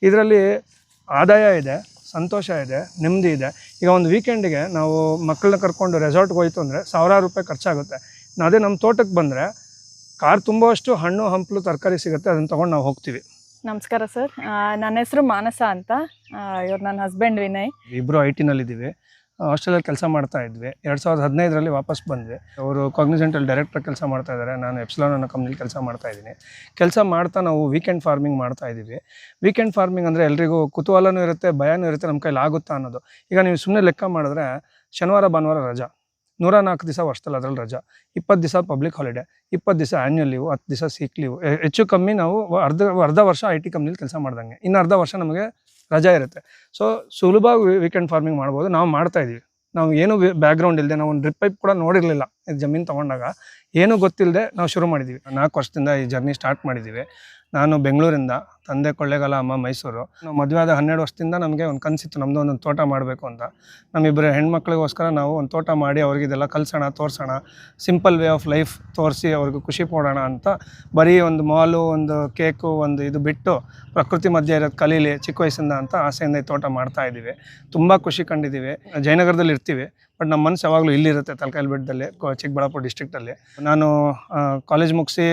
ಇದರಲ್ಲಿ ಆದಾಯ ಇದೆ, ಸಂತೋಷ ಇದೆ, ನೆಮ್ಮದಿ ಇದೆ. ಈಗ ಒಂದು ವೀಕೆಂಡಿಗೆ ನಾವು ಮಕ್ಕಳನ್ನ ಕರ್ಕೊಂಡು ರೆಸಾರ್ಟ್ಗೆ ಹೋಯ್ತು ಅಂದರೆ ಸಾವಿರಾರು ರೂಪಾಯಿ ಖರ್ಚಾಗುತ್ತೆ. ಅದೇ ನಮ್ಮ ತೋಟಕ್ಕೆ ಬಂದರೆ ಕಾರ್ ತುಂಬುವಷ್ಟು ಹಣ್ಣು ಹಂಪಲು ತರಕಾರಿ ಸಿಗುತ್ತೆ, ಅದನ್ನು ತೊಗೊಂಡು ನಾವು ಹೋಗ್ತೀವಿ. ನಮಸ್ಕಾರ ಸರ್, ನನ್ನ ಹೆಸರು ಮಾನಸ ಅಂತ. ಇವ್ರು ನನ್ನ ಹಸ್ಬೆಂಡ್ ವಿನಯ್. ಇಬ್ಬರು IT ನಲ್ಲಿದ್ದೀವಿ. ಹಾಸ್ಟೆಲಲ್ಲಿ ಕೆಲಸ ಮಾಡ್ತಾ ಇದ್ವಿ. 2015ರಲ್ಲಿ ವಾಪಸ್ ಬಂದ್ವಿ. ಅವರು ಕಾಗ್ನಿಸೆಂಟಲ್ಲಿ ಡೈರೆಕ್ಟರ್ ಕೆಲಸ ಮಾಡ್ತಾ ಇದ್ದಾರೆ. ನಾನು ಎಪ್ಸಿಲಾನ್ ಅನ್ನೋ ಕಂಪ್ನಿಲಿ ಕೆಲಸ ಮಾಡ್ತಾ ಇದ್ದೀನಿ. ಕೆಲಸ ಮಾಡ್ತಾ ನಾವು ವೀಕೆಂಡ್ ಫಾರ್ಮಿಂಗ್ ಮಾಡ್ತಾ ಇದ್ದೀವಿ. ವೀಕೆಂಡ್ ಫಾರ್ಮಿಂಗ್ ಅಂದರೆ ಎಲ್ರಿಗೂ ಕುತೂಹಲನೂ ಇರುತ್ತೆ, ಭಯನೂ ಇರುತ್ತೆ, ನಮ್ಮ ಕೈಲಿ ಆಗುತ್ತಾ ಅನ್ನೋದು. ಈಗ ನೀವು ಸುಮ್ಮನೆ ಲೆಕ್ಕ ಮಾಡಿದ್ರೆ ಶನಿವಾರ ಭಾನುವಾರ ರಜಾ, 104 ದಿವಸ ವರ್ಷದಲ್ಲಿ ಅದರಲ್ಲಿ ರಜಾ, 20 ದಿವಸ ಪಬ್ಲಿಕ್ ಹಾಲಿಡೇ, 20 ದಿವಸ ಆ್ಯನ್ಯುವಲ್ ಲೀವು, 10 ದಿವಸ ಸೀಕ್ ಲೀವು. ಹೆಚ್ಚು ಕಮ್ಮಿ ನಾವು ಅರ್ಧ ವರ್ಷ IT ಕಂಪ್ನಿಲಿ ಕೆಲಸ ಮಾಡ್ದಂಗೆ, ಇನ್ನು ಅರ್ಧ ವರ್ಷ ನಮಗೆ ರಜಾ ಇರುತ್ತೆ. ಸೊ ಸುಲಭವಾಗಿ ವೀಕೆಂಡ್ ಫಾರ್ಮಿಂಗ್ ಮಾಡ್ಬೋದು. ನಾವು ಮಾಡ್ತಾಯಿದ್ದೀವಿ. ನಾವು ಏನು ಬ್ಯಾಕ್ಗ್ರೌಂಡ್ ಇಲ್ಲದೆ, ನಾವು ಒಂದು ಡ್ರಿಪ್ ಪೈಪ್ ಕೂಡ ನೋಡಿರಲಿಲ್ಲ. ಜಮೀನು ತೊಗೊಂಡಾಗ ಏನೂ ಗೊತ್ತಿಲ್ಲದೆ ನಾವು ಶುರು ಮಾಡಿದ್ದೀವಿ. 4 ವರ್ಷದಿಂದ ಈ ಜರ್ನಿ ಸ್ಟಾರ್ಟ್ ಮಾಡಿದ್ದೀವಿ. ನಾನು ಬೆಂಗಳೂರಿಂದ, ತಂದೆ ಕೊಳ್ಳೇಗಾಲ, ಅಮ್ಮ ಮೈಸೂರು. ನಾವು ಮದುವೆ ಆದ 12 ವರ್ಷದಿಂದ ನಮಗೆ ಒಂದು ಕನಸಿತ್ತು, ನಮ್ಮದು ಒಂದೊಂದು ತೋಟ ಮಾಡಬೇಕು ಅಂತ. ನಮ್ಮಿಬ್ಬರು ಹೆಣ್ಮಕ್ಳಿಗೋಸ್ಕರ ನಾವು ಒಂದು ತೋಟ ಮಾಡಿ ಅವ್ರಿಗೆ ಇದೆಲ್ಲ ಕಲಿಸೋಣ, ತೋರಿಸೋಣ, ಸಿಂಪಲ್ ವೇ ಆಫ್ ಲೈಫ್ ತೋರಿಸಿ ಅವ್ರಿಗೆ ಖುಷಿ ಕೊಡೋಣ ಅಂತ. ಬರೀ ಒಂದು ಮಾಲು, ಒಂದು ಕೇಕು, ಒಂದು ಇದು ಬಿಟ್ಟು ಪ್ರಕೃತಿ ಮಧ್ಯೆ ಇರೋದು ಕಲೀಲಿ ಚಿಕ್ಕ ವಯಸ್ಸಿಂದ ಅಂತ ಆಸೆಯಿಂದ ಈ ತೋಟ ಮಾಡ್ತಾಯಿದ್ದೀವಿ. ತುಂಬ ಖುಷಿ ಕಂಡಿದ್ದೀವಿ. ಜಯನಗರದಲ್ಲಿ ಇರ್ತೀವಿ, ಬಟ್ ನಮ್ಮ ಮನಸ್ಸು ಯಾವಾಗಲೂ ಇಲ್ಲಿರುತ್ತೆ, ತಲಕಾವೇರಿ ಬೆಟ್ಟದಲ್ಲಿ, ಚಿಕ್ಕಬಳ್ಳಾಪುರ ಡಿಸ್ಟ್ರಿಕ್ಟಲ್ಲಿ. ನಾನು ಕಾಲೇಜ್ ಮುಗಿಸಿ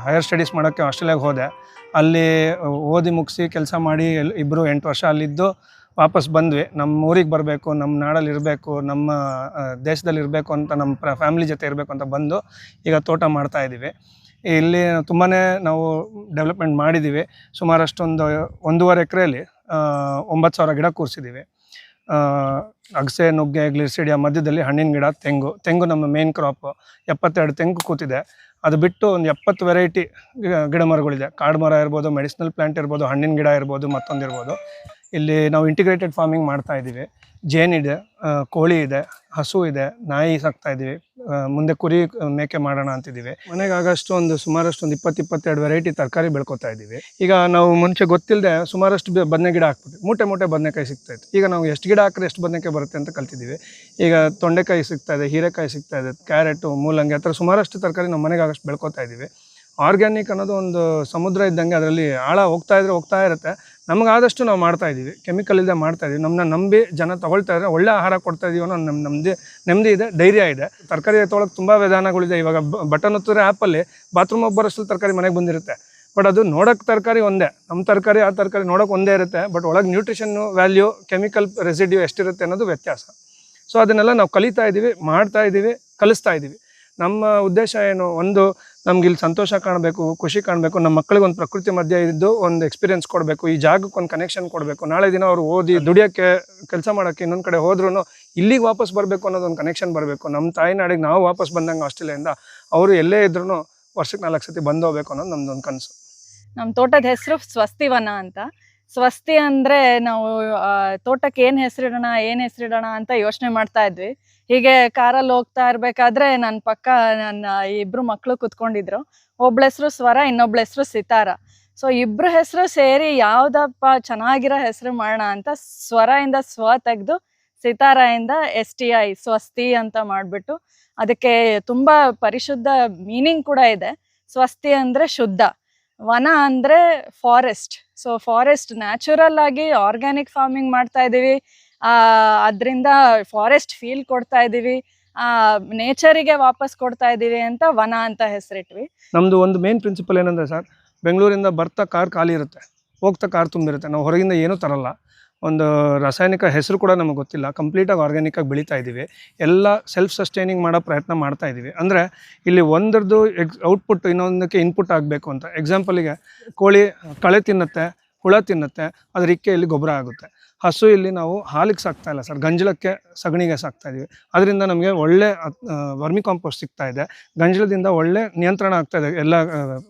ಹೈಯರ್ ಸ್ಟಡೀಸ್ ಮಾಡೋಕ್ಕೆ ಆಸ್ಟ್ರೇಲಿಯಾಗೆ ಹೋದೆ. ಅಲ್ಲಿ ಓದಿ ಮುಗಿಸಿ ಕೆಲಸ ಮಾಡಿ ಇಬ್ಬರು 8 ವರ್ಷ ಅಲ್ಲಿದ್ದು ವಾಪಸ್ ಬಂದ್ವಿ. ನಮ್ಮ ಊರಿಗೆ ಬರಬೇಕು, ನಮ್ಮ ನಾಡಲ್ಲಿ ಇರಬೇಕು, ನಮ್ಮ ದೇಶದಲ್ಲಿ ಇರಬೇಕು ಅಂತ, ನಮ್ಮ ಫ್ಯಾಮಿಲಿ ಜೊತೆ ಇರಬೇಕು ಅಂತ ಬಂದು ಈಗ ತೋಟ ಮಾಡ್ತಾಯಿದ್ದೀವಿ. ಇಲ್ಲಿ ತುಂಬಾ ನಾವು ಡೆವಲಪ್ಮೆಂಟ್ ಮಾಡಿದ್ದೀವಿ. ಸುಮಾರಷ್ಟು 1.5 ಎಕರೆಯಲ್ಲಿ 9,000 ಗಿಡ ಕೂರಿಸಿದ್ದೀವಿ. ಅಗಸೆ, ನುಗ್ಗೆ, ಗ್ಲಿಸಿಡಿಯಾ, ಮಧ್ಯದಲ್ಲಿ ಹಣ್ಣಿನ ಗಿಡ, ತೆಂಗು ನಮ್ಮ ಮೇನ್ ಕ್ರಾಪು. 72 ತೆಂಗು ಕೂತಿದೆ. ಅದು ಬಿಟ್ಟು ಒಂದು 70 ವೆರೈಟಿ ಗಿಡ ಮರಗಳಿದೆ. ಕಾಡು ಮರ ಇರ್ಬೋದು, ಮೆಡಿಸಿನಲ್ ಪ್ಲ್ಯಾಂಟ್ ಇರ್ಬೋದು, ಹಣ್ಣಿನ ಗಿಡ ಇರ್ಬೋದು, ಮತ್ತೊಂದಿರ್ಬೋದು. ಇಲ್ಲಿ ನಾವು ಇಂಟಿಗ್ರೇಟೆಡ್ ಫಾರ್ಮಿಂಗ್ ಮಾಡ್ತಾಯಿದ್ದೀವಿ. ಜೇನಿದೆ, ಕೋಳಿ ಇದೆ, ಹಸು ಇದೆ, ನಾಯಿ ಸಾಕ್ತಾಯಿದ್ದೀವಿ. ಮುಂದೆ ಕುರಿ ಮೇಕೆ ಮಾಡೋಣ ಅಂತಿದ್ದೀವಿ. ಮನೆಗೆ ಆಗಷ್ಟು ಸುಮಾರಷ್ಟು 20-22 ವೆರೈಟಿ ತರಕಾರಿ ಬೆಳ್ಕೊತಾ ಇದ್ದೀವಿ. ಈಗ ನಾವು ಮುಂಚೆ ಗೊತ್ತಿಲ್ಲದೆ ಸುಮಾರಷ್ಟು ಬದನೆ ಗಿಡ ಹಾಕ್ಬಿಟ್ಟು ಮೂಟೆ ಬದನೆಕಾಯಿ ಸಿಗ್ತಾಯಿತ್ತು. ಈಗ ನಾವು ಎಷ್ಟು ಗಿಡ ಹಾಕಿದ್ರೆ ಎಷ್ಟು ಬದನೆಕಾಯಿ ಬರುತ್ತೆ ಅಂತ ಕಲ್ತಿದ್ದೀವಿ. ಈಗ ತೊಂಡೆಕಾಯಿ ಸಿಗ್ತಾಯಿದೆ, ಹೀರೆಕಾಯಿ ಸಿಗ್ತಾಯಿದೆ, ಕ್ಯಾರೆಟು, ಮೂಲಂಗಿ, ಆ ಥರ ಸುಮಾರಷ್ಟು ತರಕಾರಿ ನಮ್ಮ ಮನೆಗೆ ಆಗಷ್ಟು ಬೆಳ್ಕೊತಾ ಇದ್ದೀವಿ. ಆರ್ಗ್ಯಾನಿಕ್ ಅನ್ನೋದು ಒಂದು ಸಮುದ್ರ ಇದ್ದಂಗೆ, ಅದರಲ್ಲಿ ಆಳ ಹೋಗ್ತಾ ಇರುತ್ತೆ. ನಮಗಾದಷ್ಟು ನಾವು ಮಾಡ್ತಾಯಿದ್ದೀವಿ, ಕೆಮಿಕಲ್ ಇಲ್ಲದೆ ಮಾಡ್ತಾಯಿದ್ದೀವಿ. ನಮ್ಮನ್ನ ನಂಬಿ ಜನ ತೊಗೊಳ್ತಾ ಇದ್ದಾರೆ, ಒಳ್ಳೆ ಆಹಾರ ಕೊಡ್ತಾಯಿದ್ದೀವಿ ಅನ್ನೋ ನೆಮ್ಮದಿ ಇದೆ, ಧೈರ್ಯ ಇದೆ. ತರಕಾರಿ ತೊಗೊಳಕ್ಕೆ ತುಂಬ ವಿಧಾನಗಳಿದೆ. ಇವಾಗ ಬಟನ್ ಒತ್ತಿದ್ರೆ ಆ್ಯಪಲ್ಲಿ ಬಾತ್ರೂಮ್ ಒಬ್ಬರಷ್ಟು ತರಕಾರಿ ಮನೆಗೆ ಬಂದಿರುತ್ತೆ. ಬಟ್ ಅದು ನೋಡೋಕ್ಕೆ ತರಕಾರಿ ಒಂದೇ, ನಮ್ಮ ತರಕಾರಿ ಆ ತರಕಾರಿ ನೋಡೋಕೆ ಒಂದೇ ಇರುತ್ತೆ. ಬಟ್ ಒಳಗೆ ನ್ಯೂಟ್ರಿಷನ್ನು ವ್ಯಾಲ್ಯೂ, ಕೆಮಿಕಲ್ ರೆಸಿಡ್ಯೂ ಎಷ್ಟಿರುತ್ತೆ ಅನ್ನೋದು ವ್ಯತ್ಯಾಸ. ಸೊ ಅದನ್ನೆಲ್ಲ ನಾವು ಕಲಿತಾ ಇದ್ದೀವಿ, ಮಾಡ್ತಾಯಿದ್ದೀವಿ, ಕಲಿಸ್ತಾ ಇದ್ದೀವಿ. ನಮ್ಮ ಉದ್ದೇಶ ಏನು, ಒಂದು ನಮ್ಗೆ ಇಲ್ಲಿ ಸಂತೋಷ ಕಾಣಬೇಕು, ಖುಷಿ ಕಾಣಬೇಕು, ನಮ್ಮ ಮಕ್ಕಳಿಗೆ ಒಂದು ಪ್ರಕೃತಿ ಮಧ್ಯೆ ಇದ್ದು ಒಂದು ಎಕ್ಸ್ಪೀರಿಯನ್ಸ್ ಕೊಡಬೇಕು, ಈ ಜಾಗಕ್ಕೆ ಒಂದು ಕನೆಕ್ಷನ್ ಕೊಡಬೇಕು. ನಾಳೆ ದಿನ ಅವರು ಓದಿ ದುಡಿಯೋಕ್ಕೆ, ಕೆಲಸ ಮಾಡೋಕ್ಕೆ ಇನ್ನೊಂದು ಕಡೆ ಹೋದ್ರೂ ಇಲ್ಲಿಗೆ ವಾಪಸ್ ಬರಬೇಕು ಅನ್ನೋದೊಂದು ಕನೆಕ್ಷನ್ ಬರಬೇಕು. ನಮ್ಮ ತಾಯಿನಾಡಿಗೆ ನಾವು ವಾಪಸ್ ಬಂದಂಗೆ ಆಸ್ಟ್ರೇಲಿಯಾದಿಂದ ಅವರು ಎಲ್ಲೇ ಇದ್ರೂ ವರ್ಷಕ್ಕೆ 4 ಸತಿ ಬಂದು ಹೋಗ್ಬೇಕು ಅನ್ನೋದು ನಮ್ದೊಂದು ಕನಸು. ನಮ್ಮ ತೋಟದ ಹೆಸರು ಸ್ವಸ್ತಿವನ ಅಂತ. ಸ್ವಸ್ತಿ ಅಂದರೆ ನಾವು ತೋಟಕ್ಕೆ ಏನು ಹೆಸರಿಡೋಣ ಅಂತ ಯೋಚನೆ ಮಾಡ್ತಾ ಇದ್ವಿ. ಹೀಗೆ ಕಾರಲ್ಲಿ ಹೋಗ್ತಾ ಇರಬೇಕಾದ್ರೆ ನನ್ನ ಪಕ್ಕ ನನ್ನ 2 ಮಕ್ಕಳು ಕುತ್ಕೊಂಡಿದ್ರು. ಒಬ್ಳ ಹೆಸರು ಸ್ವರ, ಇನ್ನೊಬ್ಳ ಹೆಸರು ಸಿತಾರ. ಸೊ ಇಬ್ಬರು ಹೆಸರು ಸೇರಿ ಯಾವುದಪ್ಪ ಚೆನ್ನಾಗಿರೋ ಹೆಸರು ಮಾಡೋಣ ಅಂತ ಸ್ವರದಿಂದ ಸ್ವ ತೆಗೆದು ಸಿತಾರದಿಂದ STI ಸ್ವಸ್ತಿ ಅಂತ ಮಾಡಿಬಿಟ್ಟು, ಅದಕ್ಕೆ ತುಂಬ ಪರಿಶುದ್ಧ ಮೀನಿಂಗ್ ಕೂಡ ಇದೆ. ಸ್ವಸ್ತಿ ಅಂದರೆ ಶುದ್ಧ, ವನ ಅಂದರೆ ಫಾರೆಸ್ಟ್. ಸೊ ಫಾರೆಸ್ಟ್ ನ್ಯಾಚುರಲ್ ಆಗಿ ಆರ್ಗ್ಯಾನಿಕ್ ಫಾರ್ಮಿಂಗ್ ಮಾಡ್ತಾ ಇದ್ದೀವಿ. ಅದರಿಂದ ಫಾರೆಸ್ಟ್ ಫೀಲ್ ಕೊಡ್ತಾ ಇದ್ದೀವಿ, ನೇಚರಿಗೆ ವಾಪಸ್ ಕೊಡ್ತಾ ಇದ್ದೀವಿ ಅಂತ ವನ ಅಂತ ಹೆಸರಿಟ್ವಿ. ನಮ್ಮದು ಒಂದು ಮೇನ್ ಪ್ರಿನ್ಸಿಪಲ್ ಏನಂದರೆ ಸರ್, ಬೆಂಗಳೂರಿಂದ ಬರ್ತಾ ಕಾರ್ ಖಾಲಿ ಇರುತ್ತೆ, ಹೋಗ್ತಾ ಕಾರ್ ತುಂಬಿರುತ್ತೆ. ನಾವು ಹೊರಗಿಂದ ಏನೂ ತರಲ್ಲ. ಒಂದು ರಾಸಾಯನಿಕ ಹೆಸರು ಕೂಡ ನಮಗೆ ಗೊತ್ತಿಲ್ಲ. ಕಂಪ್ಲೀಟಾಗಿ ಆರ್ಗ್ಯಾನಿಕಾಗಿ ಬೆಳೀತಾ ಇದ್ದೀವಿ. ಎಲ್ಲ ಸೆಲ್ಫ್ ಸಸ್ಟೈನಿಂಗ್ ಮಾಡೋ ಪ್ರಯತ್ನ ಮಾಡ್ತಾ ಇದ್ದೀವಿ. ಅಂದರೆ ಇಲ್ಲಿ ಒಂದರದ್ದು ಔಟ್ಪುಟ್ ಇನ್ನೊಂದಕ್ಕೆ ಇನ್ಪುಟ್ ಆಗಬೇಕು ಅಂತ. ಎಕ್ಸಾಂಪಲಿಗೆ ಕೋಳಿ ಕಳೆ ತಿನ್ನುತ್ತೆ, ಹುಳ ತಿನ್ನುತ್ತೆ, ಅದ್ರ ಇಕ್ಕೆಯಲ್ಲಿ ಗೊಬ್ಬರ ಆಗುತ್ತೆ. ಹಸು ಇಲ್ಲಿ ನಾವು ಹಾಲಿಗೆ ಸಾಕ್ತಾ ಇಲ್ಲ ಸರ್, ಗಂಜಲಕ್ಕೆ, ಸಗಣಿಗೆ ಸಾಕ್ತಾ ಇದೀವಿ. ಅದರಿಂದ ನಮಗೆ ಒಳ್ಳೆ ವರ್ಮಿ ಕಾಂಪೋಸ್ಟ್ ಸಿಗ್ತಾ ಇದೆ. ಗಂಜಲದಿಂದ ಒಳ್ಳೆ ನಿಯಂತ್ರಣ ಆಗ್ತಾ ಇದೆ, ಎಲ್ಲ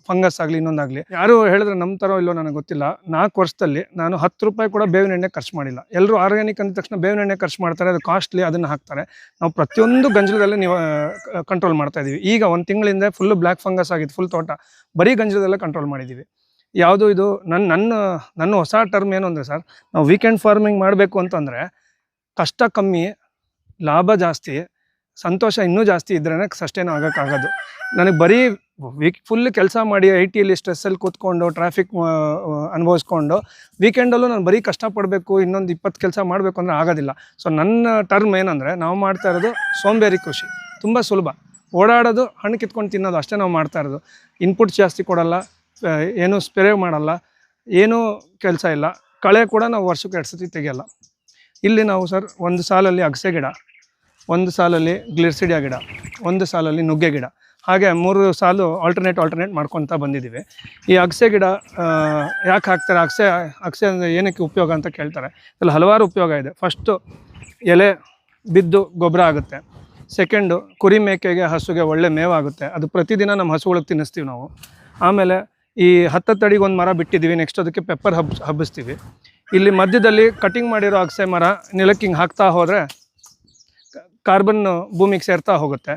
ಫಂಗಸ್ ಆಗಲಿ ಇನ್ನೊಂದಾಗಲಿ. ಯಾರು ಹೇಳಿದ್ರೆ ನಂಬ್ತಾರೋ ಇಲ್ಲೋ ನನಗೆ ಗೊತ್ತಿಲ್ಲ. 4 ವರ್ಷದಲ್ಲಿ ನಾನು 10 ರೂಪಾಯಿ ಕೂಡ ಬೇವಿನ ಎಣ್ಣೆ ಖರ್ಚು ಮಾಡಿಲ್ಲ. ಎಲ್ಲರೂ ಆರ್ಗ್ಯಾನಿಕ್ ಅಂದ ತಕ್ಷಣ ಬೇವಿನ ಎಣ್ಣೆ ಖರ್ಚು ಮಾಡ್ತಾರೆ, ಅದು ಕಾಸ್ಟ್ಲಿ, ಅದನ್ನು ಹಾಕ್ತಾರೆ. ನಾವು ಪ್ರತಿಯೊಂದು ಗಂಜಲದಲ್ಲೇ ನೀವು ಕಂಟ್ರೋಲ್ ಮಾಡ್ತಾ ಇದೀವಿ. ಈಗ 1 ತಿಂಗಳಿಂದ ಫುಲ್ಲು ಬ್ಲ್ಯಾಕ್ ಫಂಗಸ್ ಆಗಿತ್ತು, ಫುಲ್ ತೋಟ ಬರೀ ಗಂಜಲದಲ್ಲೇ ಕಂಟ್ರೋಲ್ ಮಾಡಿದ್ದೀವಿ. ಯಾವುದು ಇದು ನನ್ನ ಹೊಸ ಟರ್ಮ್ ಏನು ಅಂದರೆ ಸರ್, ನಾವು ವೀಕೆಂಡ್ ಫಾರ್ಮಿಂಗ್ ಮಾಡಬೇಕು ಅಂತಂದರೆ ಕಷ್ಟ ಕಮ್ಮಿ, ಲಾಭ ಜಾಸ್ತಿ, ಸಂತೋಷ ಇನ್ನೂ ಜಾಸ್ತಿ ಇದ್ರೇ ಸಸ್ಟೈನ್ ಆಗೋಕ್ಕಾಗೋದು. ನನಗೆ ಬರೀ ವೀಕ್ ಫುಲ್ ಕೆಲಸ ಮಾಡಿ ಐ ಟಿಯಲ್ಲಿ ಸ್ಟ್ರೆಸ್ಸಲ್ಲಿ ಕೂತ್ಕೊಂಡು ಟ್ರಾಫಿಕ್ ಅನುಭವಿಸ್ಕೊಂಡು ವೀಕೆಂಡಲ್ಲೂ ನಾನು ಬರೀ ಕಷ್ಟಪಡಬೇಕು, ಇನ್ನೊಂದು 20 ಕೆಲಸ ಮಾಡಬೇಕು ಅಂದರೆ ಆಗೋದಿಲ್ಲ. ಸೊ ನನ್ನ ಟರ್ಮ್ ಏನಂದರೆ, ನಾವು ಮಾಡ್ತಾ ಇರೋದು ಸೋಂಬೇರಿ ಕೃಷಿ. ತುಂಬ ಸುಲಭ, ಓಡಾಡೋದು, ಹಣ್ಣು ಕಿತ್ಕೊಂಡು ತಿನ್ನೋದು ಅಷ್ಟೇ ನಾವು ಮಾಡ್ತಾ ಇರೋದು. ಇನ್ಪುಟ್ ಜಾಸ್ತಿ ಕೊಡಲ್ಲ, ಏನೂ ಸ್ಪ್ರೇ ಮಾಡಲ್ಲ, ಏನೂ ಕೆಲಸ ಇಲ್ಲ. ಕಳೆ ಕೂಡ ನಾವು ವರ್ಷಕ್ಕೆ 2 ಸತಿ ತೆಗೆಯಲ್ಲ. ಇಲ್ಲಿ ನಾವು ಸರ್ ಒಂದು ಸಾಲಲ್ಲಿ ಅಗಸೆ ಗಿಡ, ಒಂದು ಸಾಲಲ್ಲಿ ಗ್ಲಿರ್ಸಿಡಿಯಾ ಗಿಡ, ಒಂದು ಸಾಲಲ್ಲಿ ನುಗ್ಗೆ ಗಿಡ, ಹಾಗೆ 3 ಸಾಲು ಆಲ್ಟರ್ನೇಟ್ ಮಾಡ್ಕೊತಾ ಬಂದಿದ್ದೀವಿ. ಈ ಅಗಸೆ ಗಿಡ ಯಾಕೆ ಹಾಕ್ತಾರೆ, ಅಗಸೆ ಅಂದರೆ ಏನಕ್ಕೆ ಉಪಯೋಗ ಅಂತ ಕೇಳ್ತಾರೆ. ಇದರಲ್ಲಿ ಹಲವಾರು ಉಪಯೋಗ ಇದೆ. ಫಸ್ಟು ಎಲೆ ಬಿದ್ದು ಗೊಬ್ಬರ ಆಗುತ್ತೆ. ಸೆಕೆಂಡು ಕುರಿ ಮೇಕೆಗೆ ಹಸುಗೆ ಒಳ್ಳೆ ಮೇವಾಗುತ್ತೆ, ಅದು ಪ್ರತಿದಿನ ನಮ್ಮ ಹಸುಗಳಿಗೆ ತಿನ್ನಿಸ್ತೀವಿ ನಾವು. ಆಮೇಲೆ ಈ 10 ಅಡಿಗೆ ಒಂದು ಮರ ಬಿಟ್ಟಿದ್ದೀವಿ, ನೆಕ್ಸ್ಟ್ ಅದಕ್ಕೆ ಪೆಪ್ಪರ್ ಹಬ್ಬಿಸ್ತೀವಿ. ಇಲ್ಲಿ ಮಧ್ಯದಲ್ಲಿ ಕಟಿಂಗ್ ಮಾಡಿರೋ ಅಗಸೆ ಮರ ನೆಲಕ್ಕೆ ಹಿಂಗೆ ಹಾಕ್ತಾ ಹೋದರೆ ಕಾರ್ಬನ್ ಭೂಮಿಗೆ ಸೇರ್ತಾ ಹೋಗುತ್ತೆ.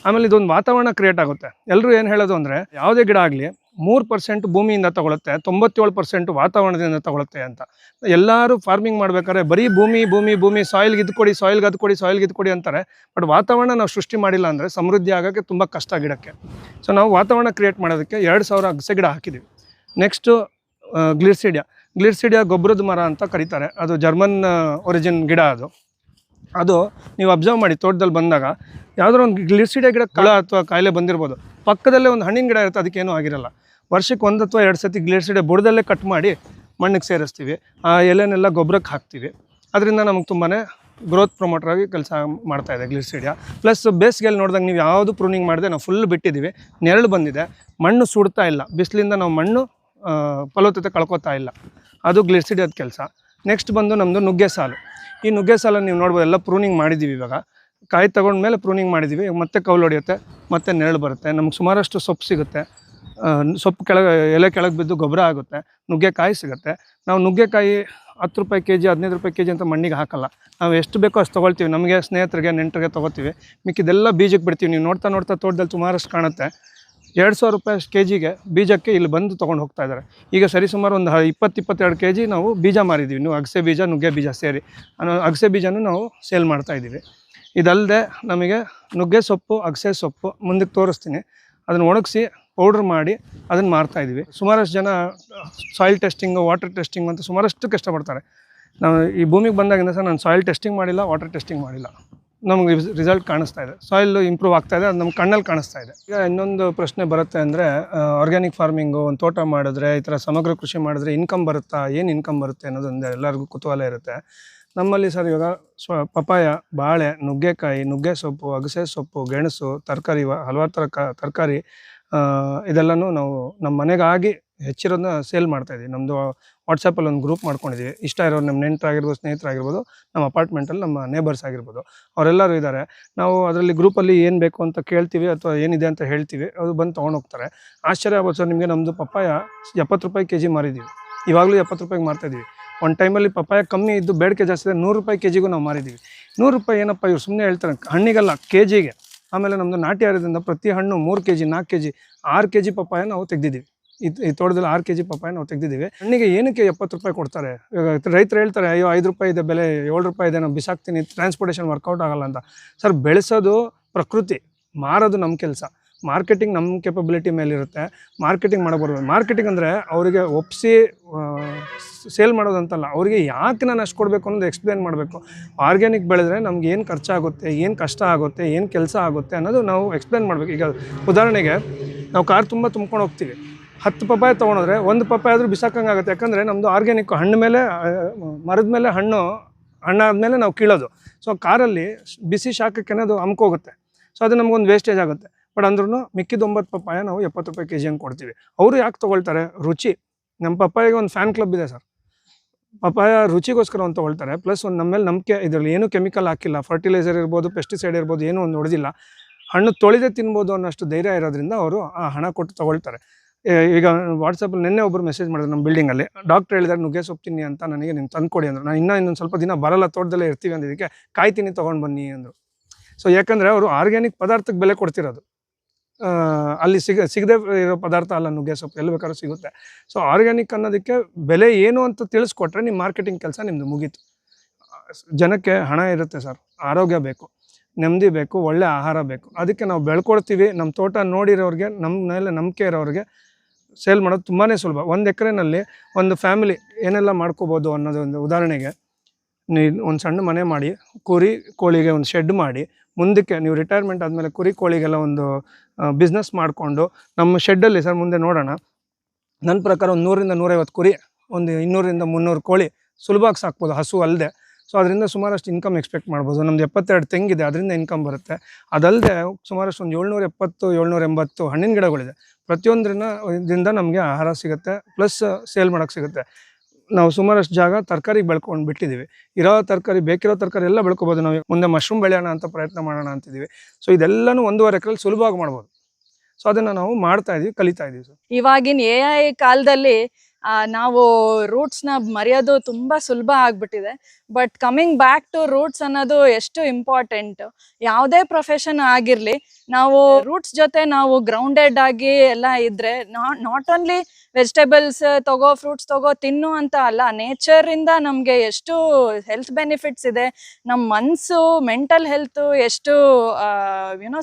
ಆಮೇಲೆ ಇದೊಂದು ವಾತಾವರಣ ಕ್ರಿಯೇಟ್ ಆಗುತ್ತೆ. ಎಲ್ಲರೂ ಏನು ಹೇಳೋದು ಅಂದರೆ, ಯಾವುದೇ ಗಿಡ ಆಗಲಿ 3% ಭೂಮಿಯಿಂದ ತಗೊಳುತ್ತೆ, 97% ವಾತಾವರಣದಿಂದ ತಗೊಳುತ್ತೆ ಅಂತ. ಎಲ್ಲರೂ ಫಾರ್ಮಿಂಗ್ ಮಾಡ್ಬೇಕಾದ್ರೆ ಬರೀ ಭೂಮಿ ಸಾಯಿಲ್ಗೆ ಇದು ಕೊಡಿ ಅಂತಾರೆ. ಬಟ್ ವಾತಾವರಣ ನಾವು ಸೃಷ್ಟಿ ಮಾಡಿಲ್ಲ ಅಂದರೆ ಸಮೃದ್ಧಿ ಆಗೋಕ್ಕೆ ತುಂಬ ಕಷ್ಟ ಗಿಡಕ್ಕೆ. ಸೊ ನಾವು ವಾತಾವರಣ ಕ್ರಿಯೇಟ್ ಮಾಡೋದಕ್ಕೆ 2000 ಅಗಸೆ ಗಿಡ ಹಾಕಿದ್ದೀವಿ. ನೆಕ್ಸ್ಟು ಗ್ಲಿರ್ಸಿಡಿಯಾ ಗೊಬ್ಬರದ ಮರ ಅಂತ ಕರೀತಾರೆ. ಅದು ಜರ್ಮನ್ ಒರಿಜಿನ್ ಗಿಡ. ಅದು ನೀವು ಅಬ್ಸರ್ವ್ ಮಾಡಿ, ತೋಟದಲ್ಲಿ ಬಂದಾಗ ಯಾವುದೋ ಒಂದು ಗ್ಲಿರ್ಸಿಡಿಯಾ ಗಿಡ ಕಳ ಅಥವಾ ಕಾಯಿಲೆ ಬಂದಿರ್ಬೋದು, ಪಕ್ಕದಲ್ಲೇ ಒಂದು ಹಣ್ಣಿನ ಗಿಡ ಇರುತ್ತೆ, ಅದಕ್ಕೇನೂ ಆಗಿರಲ್ಲ. ವರ್ಷಕ್ಕೆ 1 ಅಥವಾ 2 ಸತಿ ಗ್ಲಿರ್ಸಿಡಿಯಾ ಬುಡದಲ್ಲೇ ಕಟ್ ಮಾಡಿ ಮಣ್ಣಿಗೆ ಸೇರಿಸ್ತೀವಿ. ಆ ಎಲೆನೆಲ್ಲ ಗೊಬ್ಬರಕ್ಕೆ ಹಾಕ್ತೀವಿ. ಅದರಿಂದ ನಮಗೆ ತುಂಬಾ ಗ್ರೋತ್ ಪ್ರಮೋಟರ್ ಆಗಿ ಕೆಲಸ ಮಾಡ್ತಾಯಿದೆ ಗ್ಲಿರ್ಸಿಡಿಯಾ. ಪ್ಲಸ್ ಬೇಸಿಗೆಯಲ್ಲಿ ನೋಡಿದಾಗ ನೀವು ಯಾವುದು ಪ್ರೂನಿಂಗ್ ಮಾಡಿದೆ, ನಾವು ಫುಲ್ ಬಿಟ್ಟಿದ್ದೀವಿ, ನೆರಳು ಬಂದಿದೆ, ಮಣ್ಣು ಸುಡ್ತಾ ಇಲ್ಲ, ಬಿಸಿಲಿಂದ ನಾವು ಮಣ್ಣು ಫಲವತ್ತತೆ ಕಳ್ಕೊತಾ ಇಲ್ಲ. ಅದು ಗ್ಲಿರ್ಸಿಡಿಯಾದ ಕೆಲಸ. ನೆಕ್ಸ್ಟ್ ಬಂದು ನಮ್ಮದು ನುಗ್ಗೆ ಸಾಲು. ಈ ನುಗ್ಗೆ ಸಾಲನ್ನು ನೀವು ನೋಡ್ಬೋದು, ಎಲ್ಲ ಪ್ರೂನಿಂಗ್ ಮಾಡಿದ್ದೀವಿ. ಇವಾಗ ಕಾಯಿ ತಗೊಂಡ್ಮೇಲೆ ಪ್ರೂನಿಂಗ್ ಮಾಡಿದ್ದೀವಿ. ಮತ್ತೆ ಕೌಲು ಹೊಡೆಯುತ್ತೆ, ಮತ್ತೆ ನೆರಳು ಬರುತ್ತೆ, ನಮ್ಗೆ ಸುಮಾರಷ್ಟು ಸೊಪ್ಪು ಸಿಗುತ್ತೆ. ಸೊಪ್ಪು ಎಲೆ ಕೆಳಗೆ ಬಿದ್ದು ಗೊಬ್ಬರ ಆಗುತ್ತೆ, ನುಗ್ಗೆಕಾಯಿ ಸಿಗುತ್ತೆ. ನಾವು ನುಗ್ಗೆಕಾಯಿ 10 ರೂಪಾಯಿ kg 15 ರೂಪಾಯಿ kg ಅಂತ ಮಣ್ಣಿಗೆ ಹಾಕಲ್ಲ. ನಾವು ಎಷ್ಟು ಬೇಕೋ ಅಷ್ಟು ತೊಗೊಳ್ತೀವಿ, ನಮಗೆ ಸ್ನೇಹಿತರಿಗೆ ನೆಂಟರಿಗೆ ತೊಗೋತೀವಿ. ಮಿಕ್ಕಿದೆಲ್ಲ ಬೀಜಕ್ಕೆ ಬಿಡ್ತೀವಿ. ನೀವು ನೋಡ್ತಾ ತೋಟದಲ್ಲಿ ಸುಮಾರಷ್ಟು ಕಾಣುತ್ತೆ. 2000 ರೂಪಾಯಿ kg ಬೀಜಕ್ಕೆ ಇಲ್ಲಿ ಬಂದು ತೊಗೊಂಡು ಹೋಗ್ತಾ ಇದ್ದಾರೆ. ಈಗ ಸರಿಸುಮಾರು ಒಂದು 20-22 kg ನಾವು ಬೀಜ ಮಾರಿದ್ದೀವಿ. ನೀವು ಅಗಸೆ ಬೀಜ, ನುಗ್ಗೆ ಬೀಜ ಸೇರಿ ಅಗಸೆ ಬೀಜನೂ ನಾವು ಸೇಲ್ ಮಾಡ್ತಾಯಿದ್ದೀವಿ. ಇದಲ್ಲದೆ ನಮಗೆ ನುಗ್ಗೆ ಸೊಪ್ಪು, ಅಗಸೆ ಸೊಪ್ಪು ಮುಂದಕ್ಕೆ ತೋರಿಸ್ತೀನಿ, ಅದನ್ನು ಒಣಗಿಸಿ ಪೌಡ್ರ್ ಮಾಡಿ ಅದನ್ನು ಮಾರ್ತಾಯಿದ್ದೀವಿ. ಸುಮಾರಷ್ಟು ಜನ ಸಾಯಿಲ್ ಟೆಸ್ಟಿಂಗು, ವಾಟರ್ ಟೆಸ್ಟಿಂಗ್ ಅಂತ ಸುಮಾರಷ್ಟು ಕಷ್ಟಪಡ್ತಾರೆ. ನಾವು ಈ ಭೂಮಿಗೆ ಬಂದಾಗಿಂದ ಸರ್ ನಾನು ಸಾಯಿಲ್ ಟೆಸ್ಟಿಂಗ್ ಮಾಡಿಲ್ಲ, ವಾಟರ್ ಟೆಸ್ಟಿಂಗ್ ಮಾಡಿಲ್ಲ. ನಮಗೆ ರಿಸಲ್ಟ್ ಕಾಣಿಸ್ತಾ ಇದೆ, ಸಾಯಿಲ್ ಇಂಪ್ರೂವ್ ಆಗ್ತಾ ಇದೆ, ಅದು ನಮ್ಮ ಕಣ್ಣಲ್ಲಿ ಕಾಣಿಸ್ತಾ ಇದೆ. ಈಗ ಇನ್ನೊಂದು ಪ್ರಶ್ನೆ ಬರುತ್ತೆ ಅಂದರೆ, ಆರ್ಗ್ಯಾನಿಕ್ ಫಾರ್ಮಿಂಗು, ಒಂದು ತೋಟ ಮಾಡಿದ್ರೆ, ಈ ಥರ ಸಮಗ್ರ ಕೃಷಿ ಮಾಡಿದ್ರೆ ಇನ್ಕಮ್ ಬರುತ್ತಾ, ಏನು ಇನ್ಕಮ್ ಬರುತ್ತೆ ಅನ್ನೋದೊಂದು ಎಲ್ಲರಿಗೂ ಕುತೂಹಲ ಇರುತ್ತೆ. ನಮ್ಮಲ್ಲಿ ಸರ್ ಇವಾಗ ಪಪಾಯ, ಬಾಳೆ, ನುಗ್ಗೆಕಾಯಿ, ನುಗ್ಗೆ ಸೊಪ್ಪು, ಅಗಸೆ ಸೊಪ್ಪು, ಗೆಣಸು, ತರಕಾರಿ, ಹಲವಾರು ಥರ ತರಕಾರಿ, ಇದೆಲ್ಲನೂ ನಾವು ನಮ್ಮ ಮನೆಗಾಗಿ ಹೆಚ್ಚಿರೋದನ್ನ ಸೇಲ್ ಮಾಡ್ತಾಯಿದ್ದೀವಿ. ನಮ್ಮದು ವಾಟ್ಸಪ್ಪಲ್ಲಿ ಒಂದು ಗ್ರೂಪ್ ಮಾಡ್ಕೊಂಡಿದ್ದೀವಿ. ಇಷ್ಟ ಇರೋರು ನಮ್ಮ ನೆಂಟರಾಗಿರ್ಬೋದು, ಸ್ನೇಹಿತರಾಗಿರ್ಬೋದು, ನಮ್ಮ ಅಪಾರ್ಟ್ಮೆಂಟಲ್ಲಿ ನಮ್ಮ ನೇಬರ್ಸ್ ಆಗಿರ್ಬೋದು, ಅವರೆಲ್ಲರೂ ಇದ್ದಾರೆ. ನಾವು ಅದರಲ್ಲಿ ಗ್ರೂಪಲ್ಲಿ ಏನು ಬೇಕು ಅಂತ ಕೇಳ್ತೀವಿ ಅಥವಾ ಏನಿದೆ ಅಂತ ಹೇಳ್ತೀವಿ, ಅದು ಬಂದು ತೊಗೊಂಡೋಗ್ತಾರೆ. ಆಶ್ಚರ್ಯ ಆಗ್ಬೋದು ಸರ್ ನಿಮಗೆ, ನಮ್ಮದು ಪಪ್ಪಾಯ 70 ರೂಪಾಯಿ kg ಮಾರಿದ್ದೀವಿ. ಇವಾಗಲೂ 70 ರೂಪಾಯಿಗೆ ಮಾರ್ತಾಯಿದ್ದೀವಿ. ಒಂದು ಟೈಮಲ್ಲಿ ಪಪ್ಪಾಯ ಕಮ್ಮಿ ಇದ್ದು ಬೇಡಿಕೆ ಜಾಸ್ತಿ ಇದೆ, 100 ರೂಪಾಯಿ kg ನಾವು ಮಾರಿದ್ದೀವಿ. 100 ರೂಪಾಯಿ ಏನಪ್ಪ ಇವ್ರು ಸುಮ್ಮನೆ ಹೇಳ್ತಾರೆ, ಹಣ್ಣಿಗಲ್ಲ kgಗೆ. ಆಮೇಲೆ ನಮ್ಮದು ನಾಟಿ ಆರೋದ್ರಿಂದ ಪ್ರತಿ ಹಣ್ಣು 3 kg 4 kg 6 kg ಪಪ್ಪಾಯ ನಾವು ತೆಗೆದಿದ್ದೀವಿ. ಈ ತೋಟದಲ್ಲಿ 6 kg ಪಪ್ಪಾಯ ನಾವು ತೆಗೆದಿದ್ದೀವಿ. ಹಣ್ಣಿಗೆ ಏನಕ್ಕೆ 70 ರೂಪಾಯಿ ಕೊಡ್ತಾರೆ? ಇವಾಗ ರೈತರು ಹೇಳ್ತಾರೆ, ಅಯ್ಯೋ 5 ರೂಪಾಯಿ ಇದೆ ಬೆಲೆ, 7 ರೂಪಾಯಿ ಇದೆ, ನಾವು ಬಿಸಾಕ್ತೀನಿ, ಟ್ರಾನ್ಸ್ಪೋರ್ಟೇಷನ್ ವರ್ಕೌಟ್ ಆಗಲ್ಲ ಅಂತ. ಸರ್, ಬೆಳೆಸೋದು ಪ್ರಕೃತಿ, ಮಾರೋದು ನಮ್ಮ ಕೆಲಸ. ಮಾರ್ಕೆಟಿಂಗ್ ನಮ್ಮ ಕೆಪಬಿಲಿಟಿ ಮೇಲಿರುತ್ತೆ. ಮಾರ್ಕೆಟಿಂಗ್ ಮಾಡಬಾರ್ದು. ಮಾರ್ಕೆಟಿಂಗ್ ಅಂದರೆ ಅವರಿಗೆ ಒಪ್ಪಿಸಿ ಸೇಲ್ ಮಾಡೋದಂತಲ್ಲ, ಅವರಿಗೆ ಯಾಕೆ ನಾನು ಅಷ್ಟು ಕೊಡಬೇಕು ಅನ್ನೋದು ಎಕ್ಸ್ಪ್ಲೇನ್ ಮಾಡಬೇಕು. ಆರ್ಗ್ಯಾನಿಕ್ ಬೆಳೆದ್ರೆ ನಮ್ಗೆ ಏನು ಖರ್ಚಾಗುತ್ತೆ, ಏನು ಕಷ್ಟ ಆಗುತ್ತೆ, ಏನು ಕೆಲಸ ಆಗುತ್ತೆ ಅನ್ನೋದು ನಾವು ಎಕ್ಸ್ಪ್ಲೇನ್ ಮಾಡಬೇಕು. ಈಗ ಉದಾಹರಣೆಗೆ ನಾವು ಕಾರ್ ತುಂಬ ತುಂಬ್ಕೊಂಡು ಹೋಗ್ತೀವಿ, 10 ಪಪ್ಪಾಯ ತೊಗೊಂಡ್ರೆ 1 ಪಪ್ಪಾಯ ಆದರೂ ಬಿಸಾಕಂಗಾಗುತ್ತೆ. ಯಾಕಂದರೆ ನಮ್ಮದು ಆರ್ಗ್ಯಾನಿಕ್, ಹಣ್ಣು ಮೇಲೆ, ಮರದ ಮೇಲೆ ಹಣ್ಣಾದ್ಮೇಲೆ ನಾವು ಕೀಳೋದು. ಸೊ ಕಾರಲ್ಲಿ ಬಿಸಿ ಶಾಖಕ್ಕೆ ಅದು ಅಮ್ಕೋಗುತ್ತೆ. ಸೊ ಅದು ನಮಗೊಂದು ವೇಸ್ಟೇಜ್ ಆಗುತ್ತೆ. ಬಟ್ ಅಂದ್ರೂ ಮಿಕ್ಕಿದ 9 ಪಪ್ಪಾಯ ನಾವು 70 ರೂಪಾಯಿ kg ಹಂಗೆ ಕೊಡ್ತೀವಿ. ಅವರು ಯಾಕೆ ತೊಗೊಳ್ತಾರೆ? ರುಚಿ. ನಮ್ಮ ಪಪ್ಪಾಯಿಗೆ ಒಂದು ಫ್ಯಾನ್ ಕ್ಲಬ್ ಇದೆ ಸರ್. ಪಪ್ಪಾಯ ರುಚಿಗೋಸ್ಕರ ಒಂದು ತೊಗೊಳ್ತಾರೆ. ಪ್ಲಸ್ ಒಂದು ನಮ್ಮ ಮೇಲೆ ನಂಬಿಕೆ, ಇದರಲ್ಲಿ ಏನೂ ಕೆಮಿಕಲ್ ಹಾಕಿಲ್ಲ, ಫರ್ಟಿಲೈಸರ್ ಇರ್ಬೋದು, ಪೆಸ್ಟಿಸೈಡ್ ಇರ್ಬೋದು, ಏನೂ ಒಂದು ಹೊಡೆದಿಲ್ಲ, ಹಣ್ಣು ತೊಳೆದೇ ತಿನ್ಬೋದು ಅನ್ನೋಷ್ಟು ಧೈರ್ಯ ಇರೋದ್ರಿಂದ ಅವರು ಆ ಹಣ ಕೊಟ್ಟು ತೊಗೊಳ್ತಾರೆ. ಈಗ ವಾಟ್ಸಪ್ಪಲ್ಲಿ ನಿನ್ನೆ ಒಬ್ಬರು ಮೆಸೇಜ್ ಮಾಡಿದ್ರು ನಮ್ಮ ಬಿಲ್ಡಿಂಗಲ್ಲಿ, ಡಾಕ್ಟ್ರ್ ಹೇಳಿದ್ದಾರೆ ನುಗ್ಗೆ ಸೊಪ್ಪು ತಿನ್ನಿ ಅಂತ, ನನಗೆ ನೀನು ತಂದುಕೊಡಿ ಅಂದರು. ನಾನು ಇನ್ನೊಂದು ಸ್ವಲ್ಪ ದಿನ ಬರಲ್ಲ, ತೋಟದಲ್ಲೇ ಇರ್ತೀವಿ ಅಂದಿದ್ದಕ್ಕೆ ಕಾಯ್ತೀನಿ ತೊಗೊಂಡು ಬನ್ನಿ ಅಂದರು. ಸೊ ಯಾಕಂದರೆ ಅವರು ಆರ್ಗ್ಯಾನಿಕ್ ಪದಾರ್ಥಕ್ಕೆ ಬೆಲೆ ಕೊಡ್ತಿರೋದು, ಅಲ್ಲಿ ಸಿಗದೆ ಇರೋ ಪದಾರ್ಥ ಅಲ್ಲ ನುಗ್ಗೆ ಸೊಪ್ಪು, ಎಲ್ಲಿ ಬೇಕಾದ್ರೂ ಸಿಗುತ್ತೆ. ಸೊ ಆರ್ಗ್ಯಾನಿಕ್ ಅನ್ನೋದಕ್ಕೆ ಬೆಲೆ ಏನು ಅಂತ ತಿಳಿಸ್ಕೊಟ್ರೆ ನಿಮ್ಮ ಮಾರ್ಕೆಟಿಂಗ್ ಕೆಲಸ ನಿಮ್ಮದು ಮುಗೀತು. ಜನಕ್ಕೆ ಹಣ ಇರುತ್ತೆ ಸರ್, ಆರೋಗ್ಯ ಬೇಕು. ನೆಮ್ಮದಿ ಬೇಕು, ಒಳ್ಳೆ ಆಹಾರ ಬೇಕು. ಅದಕ್ಕೆ ನಾವು ಬೆಳ್ಕೊಳ್ತೀವಿ. ನಮ್ಮ ತೋಟ ನೋಡಿರೋರಿಗೆ, ನಮ್ಮ ಮೇಲೆ ನಂಬಿಕೆ ಇರೋರಿಗೆ ಸೇಲ್ ಮಾಡೋದು ತುಂಬಾ ಸುಲಭ. 1 ಎಕರೆನಲ್ಲಿ ಒಂದು ಫ್ಯಾಮಿಲಿ ಏನೆಲ್ಲ ಮಾಡ್ಕೋಬೋದು ಅನ್ನೋದು ಒಂದು ಉದಾಹರಣೆಗೆ, ನೀವು ಒಂದು ಸಣ್ಣ ಮನೆ ಮಾಡಿ, ಕುರಿ ಕೋಳಿಗೆ ಒಂದು ಶೆಡ್ ಮಾಡಿ, ಮುಂದಕ್ಕೆ ನೀವು ರಿಟೈರ್ಮೆಂಟ್ ಆದಮೇಲೆ ಕುರಿ ಕೋಳಿಗೆಲ್ಲ ಒಂದು ಬಿಸ್ನೆಸ್ ಮಾಡಿಕೊಂಡು ನಮ್ಮ ಶೆಡ್ಡಲ್ಲಿ ಸರ್ ಮುಂದೆ ನೋಡೋಣ. ನನ್ನ ಪ್ರಕಾರ ಒಂದು 100 ರಿಂದ 150 ಕುರಿ, ಒಂದು 200 ರಿಂದ 300 ಕೋಳಿ ಸುಲಭವಾಗಿ ಸಾಕ್ಬೋದು, ಹಸು ಅಲ್ಲದೆ. ಸೊ ಅದರಿಂದ ಸುಮಾರಷ್ಟು ಇನ್ಕಮ್ ಎಕ್ಸ್ಪೆಕ್ಟ್ ಮಾಡ್ಬೋದು. ನಮ್ದು 72 ತೆಂಗಿದೆ, ಅದರಿಂದ ಇನ್ಕಮ್ ಬರುತ್ತೆ. ಅದಲ್ಲದೆ ಸುಮಾರಷ್ಟು ಒಂದು 770 780 ಹಣ್ಣಿನ ಗಿಡಗಳಿದೆ. ಪ್ರತಿಯೊಂದರಿಂದ ನಮಗೆ ಆಹಾರ ಸಿಗುತ್ತೆ, ಪ್ಲಸ್ ಸೇಲ್ ಮಾಡೋಕ್ಕೆ ಸಿಗುತ್ತೆ. ನಾವು ಸುಮಾರಷ್ಟು ಜಾಗ ತರಕಾರಿಗೆ ಬೆಳ್ಕೊಂಡು ಬಿಟ್ಟಿದ್ದೀವಿ. ಇರೋ ತರಕಾರಿ, ಬೇಕಿರೋ ತರಕಾರಿ ಎಲ್ಲ ಬೆಳ್ಕೊಬೋದು. ನಾವು ಮುಂದೆ ಮಶ್ರೂಮ್ ಬೆಳೆಯೋಣ ಅಂತ ಪ್ರಯತ್ನ ಮಾಡೋಣ ಅಂತಿದ್ದೀವಿ. ಸೊ ಇದೆಲ್ಲನೂ 1.5 ಎಕರೆಲಿ ಸುಲಭವಾಗಿ ಮಾಡ್ಬೋದು. ಸೊ ಅದನ್ನು ನಾವು ಮಾಡ್ತಾ ಇದೀವಿ, ಕಲಿತಾ ಇದೀವಿ ಸರ್. ಇವಾಗಿನ AI ಕಾಲದಲ್ಲಿ ನಾವು ರೂಟ್ಸ್ನ ಮರೆಯೋದು ತುಂಬಾ ಸುಲಭ ಆಗ್ಬಿಟ್ಟಿದೆ. But coming back to roots ಅನ್ನೋದು ಎಷ್ಟು ಇಂಪಾರ್ಟೆಂಟ್. ಯಾವುದೇ ಪ್ರೊಫೆಷನ್ ಆಗಿರ್ಲಿ, ನಾವು ರೂಟ್ಸ್ ಜೊತೆ ನಾವು ಗ್ರೌಂಡೆಡ್ ಆಗಿ ಎಲ್ಲ ಇದ್ರೆ, ನಾಟ್ ಓನ್ಲಿ ವೆಜಿಟೇಬಲ್ಸ್ ತಗೋ, ಫ್ರೂಟ್ಸ್ ತಗೋ, ತಿನ್ನು ಅಂತ ಅಲ್ಲ, ನೇಚರ್ ಇಂದ ನಮ್ಗೆ ಎಷ್ಟು ಹೆಲ್ತ್ ಬೆನಿಫಿಟ್ಸ್ ಇದೆ. ನಮ್ಮ ಮನ್ಸು, ಮೆಂಟಲ್ ಹೆಲ್ತ್ ಎಷ್ಟು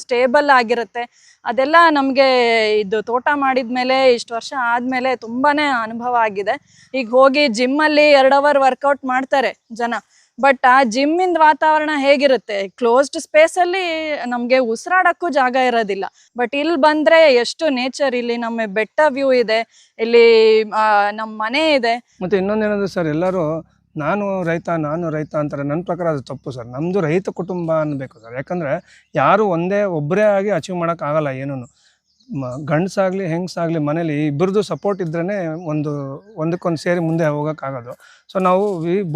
ಸ್ಟೇಬಲ್ ಆಗಿರುತ್ತೆ. ಅದೆಲ್ಲ ನಮ್ಗೆ ಇದು ತೋಟ ಮಾಡಿದ್ಮೇಲೆ, ಇಷ್ಟು ವರ್ಷ ಆದ್ಮೇಲೆ ತುಂಬಾನೇ ಅನುಭವ ಆಗಿದೆ. ಈಗ ಹೋಗಿ ಜಿಮ್ ಅಲ್ಲಿ 2 ಅವರ್ ವರ್ಕೌಟ್ ಮಾಡ್ತಾರೆ ಜನ, ಬಟ್ ಆ ಜಿಮ್ ಇಂದ ವಾತಾವರಣ ಹೇಗಿರುತ್ತೆ? ಕ್ಲೋಸ್ಡ್ ಸ್ಪೇಸ್ ಅಲ್ಲಿ ನಮ್ಗೆ ಉಸಿರಾಡಕ್ಕೂ ಜಾಗ ಇರೋದಿಲ್ಲ. ಬಟ್ ಇಲ್ಲಿ ಬಂದ್ರೆ ಎಷ್ಟು ನೇಚರ್, ಇಲ್ಲಿ ನಮ್ಮ ಬೆಟ್ಟ ವ್ಯೂ ಇದೆ, ಇಲ್ಲಿ ನಮ್ಮ ಮನೆ ಇದೆ. ಮತ್ತೆ ಇನ್ನೊಂದೇನಂದ್ರೆ ಸರ್, ಎಲ್ಲರೂ ನಾನು ರೈತ ಅಂತಾರೆ. ನನ್ನ ಪ್ರಕಾರ ಅದು ತಪ್ಪು ಸರ್. ನಮ್ಮದು ರೈತ ಕುಟುಂಬ ಅನ್ನಬೇಕು ಸರ್. ಯಾಕಂದರೆ ಯಾರು ಒಬ್ಬರೇ ಆಗಿ ಅಚೀವ್ ಮಾಡೋಕ್ಕಾಗಲ್ಲ ಏನೂ. ಗಂಡಸಾಗಲಿ ಹೆಂಗಸಾಗಲಿ ಮನೇಲಿ ಇಬ್ಬರದು ಸಪೋರ್ಟ್ ಇದ್ರೇ ಒಂದಕ್ಕೊಂದು ಸೇರಿ ಮುಂದೆ ಹೋಗೋಕ್ಕಾಗೋದು. ಸೊ ನಾವು